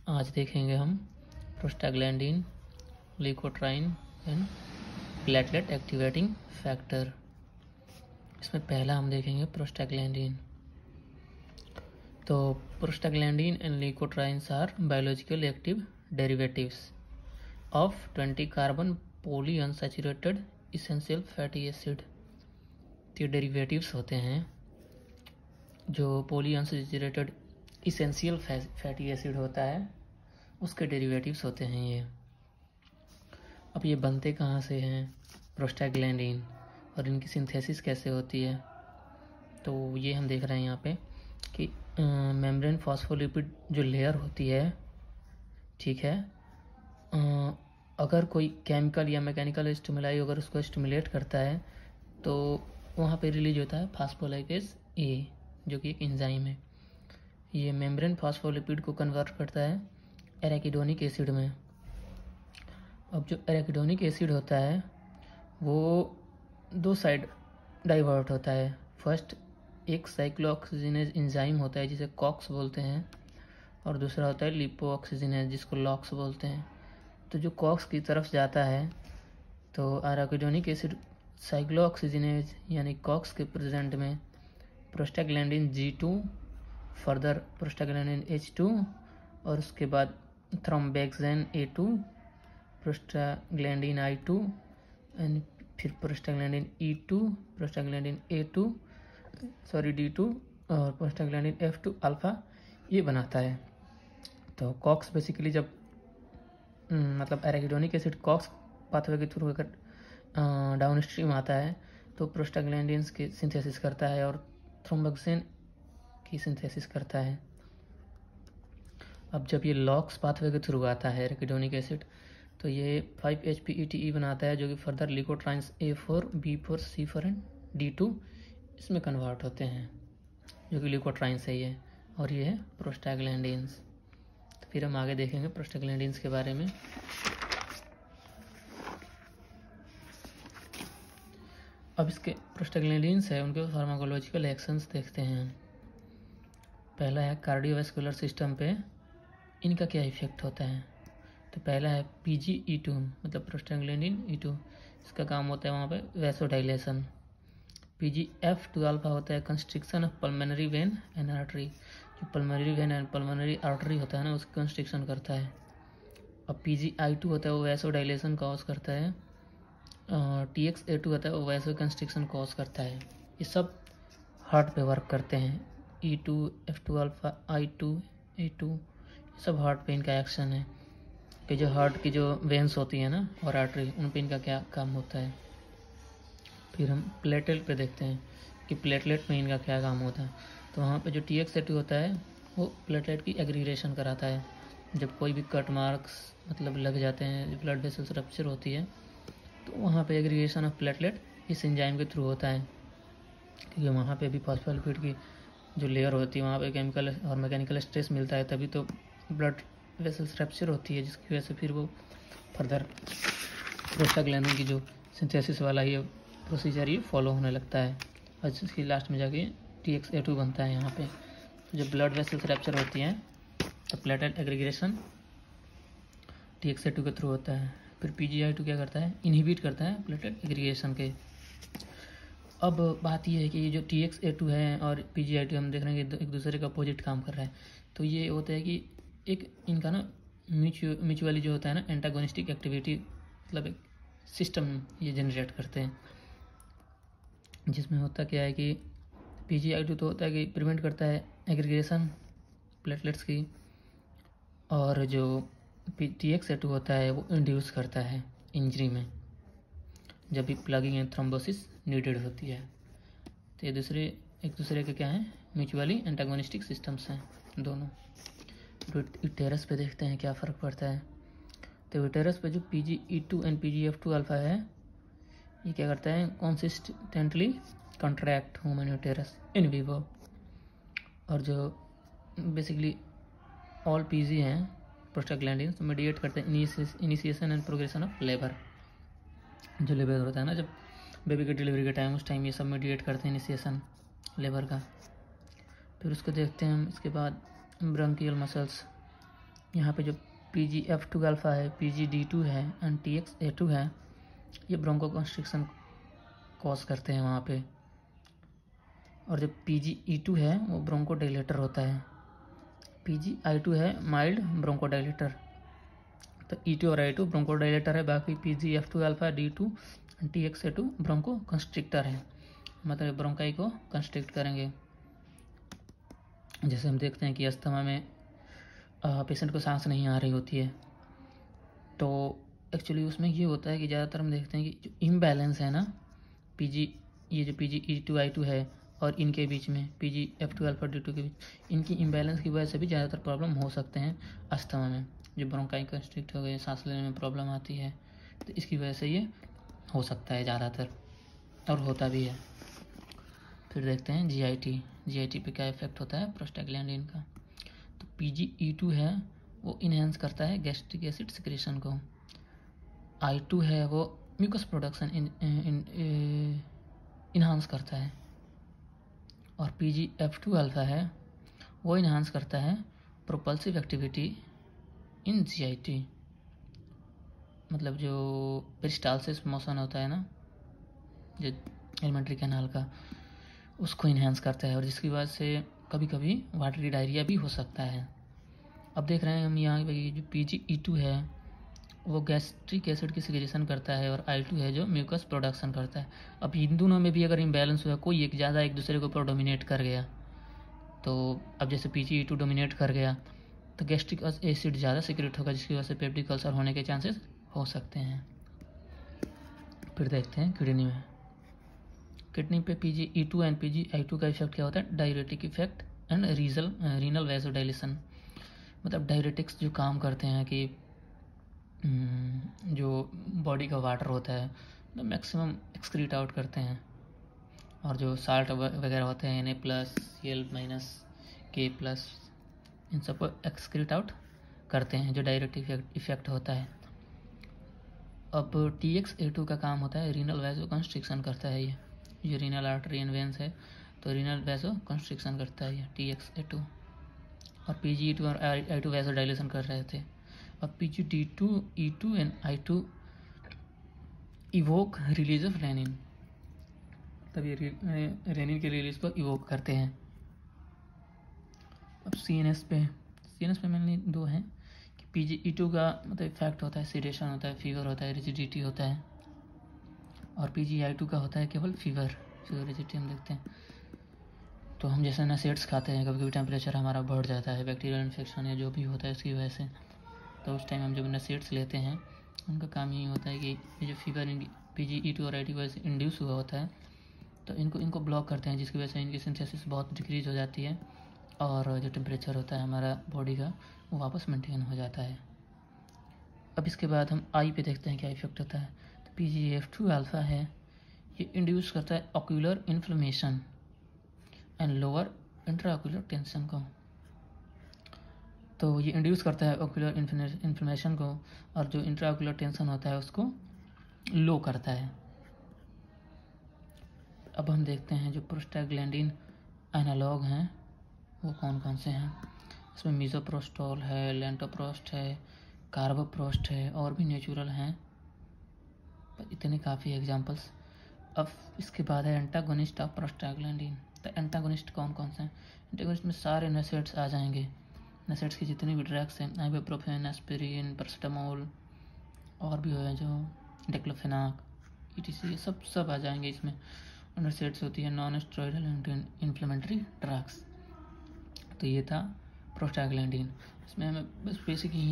आज देखेंगे हम prostaglandin, leukotriene and platelet activating factor. इसमें पहला हम देखेंगे प्रोस्टाग्लैंडिन। तो prostaglandin and leukotrienes are biological active derivatives of 20 carbon poly unsaturated essential fatty acid. ये डेरिवेटिव्स होते हैं जो poly unsaturated essential fatty acid होता है, उसके डेरिवेटिव्स होते हैं ये। अब ये बनते कहाँ से हैं प्रोस्टाग्लैंडिन, और इनकी सिंथेसिस कैसे होती है, तो ये हम देख रहे हैं यहाँ पे कि मेम्ब्रेन फॉस्फोलिपिड जो लेयर होती है, ठीक है, अगर कोई केमिकल या मैकेनिकल स्टिमुलाई अगर उसको स्टिमुलेट करता है तो वहाँ पे रिलीज होता है फास्फोलाइपेज ए, जो कि एक एंजाइम है। ये मेम्ब्रेन फॉस्फोलिपिड को कन्वर्ट करता है एराकिडोनिक एसिड में। अब जो एराकिडोनिक एसिड होता है वो दो साइड डाइवर्ट होता है। फर्स्ट एक साइक्लोऑक्सीजिनेज एंजाइम होता है जिसे कॉक्स बोलते हैं, और दूसरा होता है लिपोऑक्सीजिनेज जिसको लॉक्स बोलते हैं। तो जो कॉक्स की तरफ जाता है तो एराकिडोनिक एसिड साइक्लोऑक्सीजिनेज यानी कॉक्स के प्रेजेंट में prostaglandin G2, further prostaglandin H2, और उसके बाद थ्रोम्बेक्सेन A2, प्रोस्टाग्लैंडिन I2 एंड फिर प्रोस्टाग्लैंडिन E2, प्रोस्टाग्लैंडिन D2 और प्रोस्टाग्लैंडिन F2 अल्फा, ये बनाता है। तो कॉक्स बेसिकली जब मतलब एराकिडोनिक एसिड कॉक्स पाथवे के थ्रू अगर डाउन स्ट्रीम आता है तो प्रोस्टाग्लैंडिन्स की सिंथेसिस करता है और थ्रोम्बोक्सिन की सिंथेसिस करता है। अब जब ये लॉक्स पाथवे के थ्रू आता है एराकिडोनिक एसिड तो ये 5-HPETE बनाता है, जो कि further leukotrienes A4, B4, C4 and D2 इसमें कन्वर्ट होते हैं, जो कि ल्यूकोट्राइन्स है ये, और ये है प्रोस्टाग्लैंडिन्स। तो फिर हम आगे देखेंगे प्रोस्टाग्लैंडिन्स के बारे में। अब इसके प्रोस्टाग्लैंडिन्स है उनके फार्माकोलॉजिकल एक्शंस देखते हैं। पहला है कार्डियोवैस्कुलर सिस्टम पे इनका क्या इफेक्ट होता है। तो पहला है PGE2 मतलब प्रोस्टाग्लैंडिन E2, इसका काम होता है वहाँ पे वैसोडाइलेशन। PGF2 अल्फा होता है constriction of pulmonary vein and artery, जो pulmonary vein and pulmonary artery होता है ना उसकी कंस्ट्रिक्शन करता है। अब PGI2 होता है वो वैसोडाइलेशन कॉज करता है, TXA2 होता है वो वैसो कंस्ट्रिक्शन कॉज करता है। ये सब हार्ट पे वर्क करते हैं। E2, F2 alpha, I2, A2, ये सब हार्ट पे इनका एक्शन है कि जो हार्ट की जो वेन्स होती है ना और आर्टरी, उन पे इनका क्या काम होता है। फिर हम प्लेटलेट पे देखते हैं कि प्लेटलेट में इनका क्या काम होता है। तो वहाँ पे जो TXA2 होता है वो प्लेटलेट की एग्रीगेशन कराता है। जब कोई भी कट मार्क्स मतलब लग जाते हैं, ब्लड वेसल्स रप्चर होती है, तो वहाँ पे एग्रीगेशन ऑफ प्लेटलेट इस एंजाइम के थ्रू होता है, क्योंकि वहाँ पे भी फॉस्फोलिपिड की जो लेयर होती है वहाँ पे केमिकल और मैकेनिकल स्ट्रेस मिलता है, तभी तो ब्लड वेसल्स रप्चर होती है, जिसकी वजह से फिर वो फर्दर प्रोस्टाग्लैंडिन की जो सिंथेसिस वाला ये प्रोसीजर ये फॉलो होने लगता है, और इसकी लास्ट में जाके TXA2 बनता है। यहाँ पे जब ब्लड वेसल्स रप्चर होती हैं तो प्लेटलेट एग्रीगेशन TXA2 के थ्रू होता है। फिर PGI2 क्या करता है, इनहिबिट करता है प्लेटलेट एग्रीगेशन के। अब बात यह है कि जो TXA2 है और PGI2 हम देख रहे हैं कि एक दूसरे का अपोजिट काम कर रहा है। तो ये होता है कि एक इनका ना म्यूचुअली जो होता है ना एंटागोनिस्टिक एक्टिविटी मतलब एक सिस्टम ये जनरेट करते हैं, जिसमें होता क्या है कि PGI2 तो होता है कि प्रिवेंट करता है एग्रीगेशन प्लेटलेट्स की, और जो TXA2 होता है वो इंड्यूस करता है इंजरी में जब भी प्लगिंग एंड थ्रोम्बोसिस नीडेड होती है। तो ये एक दूसरे के क्या हैं, म्यूचुअली एंटागोनिस्टिक सिस्टम्स हैं दोनों। यूटेरस पे देखते हैं क्या फ़र्क पड़ता है। तो यूटेरस पे जो PGE2 एंड PGF2 अल्फा है ये क्या करता है, consistently contract human uterus in vivo, और जो बेसिकली ऑल PG हैं प्रोस्टाग्लैंडिन्स मीडिएट करते हैं initiation and progression of labour. जो लेबर होता है ना जब बेबी के डिलीवरी के टाइम, उस टाइम ये सब मीडिएट करते हैं इनिशिएशन लेबर का। फिर उसको देखते हैं हम इसके बाद ब्रंकियल मसल्स। यहाँ पे जो PGF2 अल्फ़ा है, PGD2 है एंड TXA2 है, ये ब्रोंको कंस्ट्रिक्शन कॉज करते हैं वहाँ पे। और जो PGE2 है वो ब्रोंको डायलेटर होता है। PGI2 है माइल्ड ब्रोंको डायलेटर। तो E2 और I2 ब्रोंको डायलेटर है, बाकी PGF2 alpha, D2 and TXA2 Bronco constrictor है, मतलब ब्रोंकाई को कंस्ट्रिक्ट करेंगे। जैसे हम देखते हैं कि अस्थमा में पेशेंट को सांस नहीं आ रही होती है, तो एक्चुअली उसमें ये होता है कि ज़्यादातर हम देखते हैं कि जो इम्बैलेंस है ना, ये जो PGE2 I2 है और इनके बीच में PGF2 अल्फ़ा D2 के बीच, इनकी इम्बैलेंस की वजह से भी ज़्यादातर प्रॉब्लम हो सकते हैं अस्थमा में। जो ब्रोंकाई कंस्ट्रिक्ट हो गए, सांस लेने में प्रॉब्लम आती है, तो इसकी वजह से ये हो सकता है ज़्यादातर, और होता भी है। फिर देखते हैं GIT पे क्या इफेक्ट होता है प्रोस्टाग्लैंडिन का। तो PGE2 है वो इन्हेंस करता है गैस्ट्रिक एसिड सिक्रेशन को। I2 है वो म्यूकस प्रोडक्शन इन्हांस करता है। और PGF2 अल्फ़ा है वो इन्हांस करता है प्रोपल्सिव एक्टिविटी इन GIT, मतलब जो पेरिस्टालसिस मोशन होता है ना, जो एलिमेंट्री कैनाल का, उसको इन्हेंस करता है, और जिसकी वजह से कभी कभी वाटरी डायरिया भी हो सकता है। अब देख रहे हैं हम यहाँ भाई जो PGE2 है वो गैस्ट्रिक एसिड की सिक्रेशन करता है, और I2 है जो म्यूकस प्रोडक्शन करता है। अब इन दोनों में भी अगर इम्बैलेंस हुआ, कोई एक ज़्यादा एक दूसरे के ऊपर डोमिनेट कर गया, तो अब जैसे PGE2 डोमिनेट कर गया तो गैस्ट्रिक एसिड ज़्यादा सिक्रेट होगा, जिसकी वजह से पेप्टिक अल्सर होने के चांसेस हो सकते हैं। फिर देखते हैं किडनी पे PGE2 एंड PGI2 का इफेक्ट क्या होता है, diuretic effect and renal vasodilation. मतलब डायरेटिक्स जो काम करते हैं कि जो बॉडी का वाटर होता है मतलब मैक्सिमम एक्सक्रीट आउट करते हैं, और जो साल्ट वगैरह होते हैं Na+, Cl-, K+, इन सबको एक्सक्रीट आउट करते हैं, जो डायरेटिक इफेक्ट होता है। अब TXA2 का काम होता है रीनल वैसो कंस्ट्रिक्शन करता है। ये रीनल आर्टरी एंड वेंस है, तो रीनल वैसो कंस्ट्रिक्शन करता है ये TXA2। और PGE2 और I2 वैसो डायलेशन कर रहे थे। अब PGD2, E2 and I2 evoke release of renin, तब ये रेनिन के रिलीज को इवोक करते हैं। अब CNS पे मैंने दो हैं कि PGE2 का मतलब इफेक्ट होता है सीडेशन होता है, फीवर होता है, रिजिडिटी होता है, और PGI2 का होता है केवल फीवर रिजिडिटी हम देखते हैं। तो हम जैसे नसेट्स खाते हैं, कभी कभी टेम्परेचर हमारा बढ़ जाता है, बैक्टीरियल इन्फेक्शन या जो भी होता है उसकी वजह से, तो उस टाइम हम जब नसेट्स लेते हैं उनका काम यही होता है कि ये जो फीवर PGE2 और I2 वजह से इंड्यूस हुआ होता है, तो इनको ब्लॉक करते हैं, जिसकी वजह से इनकी सिंथेसिस बहुत डिक्रीज हो जाती है, और जो टेम्परेचर होता है हमारा बॉडी का वो वापस मेंटेन हो जाता है। अब इसके बाद हम आई पे देखते हैं क्या इफेक्ट होता है। तो PGF2 अल्फ़ा है, ये इंड्यूस करता है ocular inflammation and lower intraocular tension को। तो ये इंड्यूस करता है ऑक्यूलर इन्फ्लेमेशन को, और जो इंट्राऑक्यूलर टेंशन होता है उसको लो करता है। अब हम देखते हैं जो प्रोस्टाग्लैंडिन एनालॉग हैं वो कौन कौन से हैं। इसमें मीज़ोप्रोस्टोल है, लेंटोप्रोस्ट है, कार्बोप्रोस्ट है, और भी नेचुरल हैं, पर इतने काफ़ी एग्जांपल्स। अब इसके बाद है एंटागोनिस्ट ऑफ प्रोस्टाग्लैंडिन। तो एंटागोनिस्ट कौन कौन से हैं, एंटागोनिस्ट में सारे नसेट्स आ जाएंगे, नसेट्स की जितनी भी ड्रग्स हैं, आइबुप्रोफेन, एस्पिरिन, पैरासिटामोल, और भी है जो डिक्लोफेनाक, ETC, ये सब आ जाएंगे इसमें। नसेट्स होती है non steroidal anti inflammatory drugs. तो ये था प्रोस्टाग्लैंडिन। इसमें हमें बस बेसिक ही